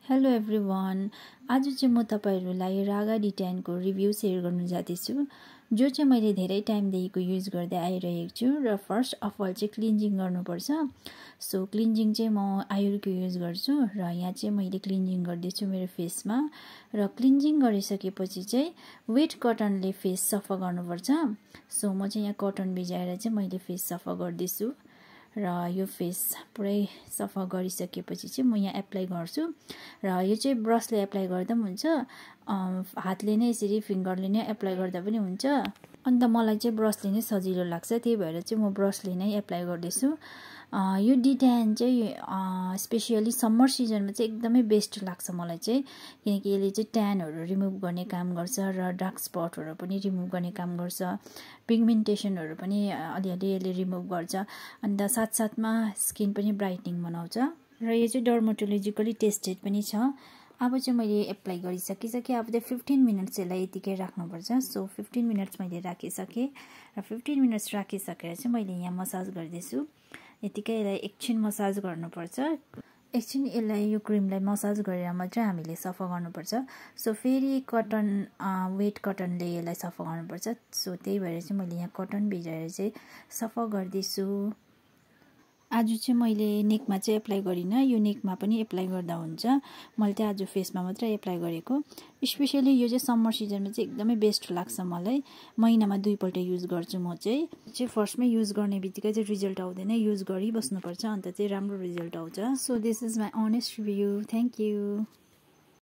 Hello everyone, आज चाहिँ म तपाईहरुलाई रागा D10 को रिभ्यू शेयर गर्न जाँदैछु, जो चाहिँ मैले धेरै टाइमदेखिको युज गर्दै आइरहेको छु। र फर्स्ट अफ अल चाहिँ क्लिन्जिङ गर्नुपर्छ। सो क्लिन्जिङ चाहिँ म आयुर्को युज गर्छु र यहाँ चाहिँ मैले क्लिन्जिङ गर्दैछु मेरो फेसमा। र क्लिन्जिङ गरिसकेपछि चाहिँ वेट कटनले फेस सफा गर्नुपर्छ। सो म चाहिँ यहाँ कटन भिजाएर चाहिँ मैले फेस सफा गर्दैछु। र यो फेस पुरै सफा गरिसकेपछि चाहिँ म यहाँ एप्लाई गर्छु। र यो चाहिँ ब्रसले एप्लाई गर्दा पनि हुन्छ, हातले नै यसरी फिंगरले नै एप्लाई गर्दा पनि हुन्छ। अन्त मलाई चाहिँ ब्रसले नै सजिलो लाग्छ, त्यही भएर चाहिँ म ब्रसले नै एप्लाई गर्दैछु। यो D10 चाहिँ स्पेशली समर सिजनमा चाहिँ एकदमै बेस्ट लाग्छ मलाई चाहिँ, किनकि यसले चाहिँ ट्यानहरु रिमुभ गर्ने काम गर्छ र डार्क स्पटहरु पनि रिमुभ गर्ने काम गर्छ, पिगमेन्टेसनहरु पनि अलिअलि यसले रिमुभ गर्छ। अन्त साथसाथमा स्किन पनि ब्राइटनिङ बनाउँछ र यो चाहिँ डर्माटोलोजिकली टेस्टेड पनि छ। अब चाहिँ मैले एप्लाई गरिसकिसकेँ। अब चाहिँ 15 मिनट्स यसलाई यतिकै राख्नुपर्छ। सो 15 मिनट्स मैले राखिसकेँ र 15 मिनट्स राखिसकेर चाहिँ मैले यहाँ मसाज गर्दैछु। यतिकै यसलाई एकछिन मसाज गर्नुपर्छ। एकछिन यसलाई यो क्रिमलाई मसाज गरेर मात्र हामीले सफा गर्नुपर्छ। सो फेरि कटन वेट कटनले यसलाई सफा गर्नुपर्छ। सो त्यही भएर चाहिँ मैले यहाँ कटन भिजाएर चाहिँ सफा गर्दैछु। आज चाहिँ मैले नेकमा चाहिँ एप्लाई गरिनँ, यो नेकमा पनि एप्लाई गर्दा हुन्छ। मैले चाहिँ आज फेसमा मात्र एप्लाई गरेको। स्पेशली यो चाहिँ समर सिजनमा चाहिँ एकदमै बेस्ट लाग्छ मलाई। महिनामा 2 पल्ट युज गर्छु म चाहिँ फर्स्टमै युज गर्ने बित्तिकै चाहिँ रिजल्ट आउँदैन, युज गरिबस्नुपर्छ, अन्त चाहिँ राम्रो रिजल्ट आउँछ। So this is my honest review. Thank you.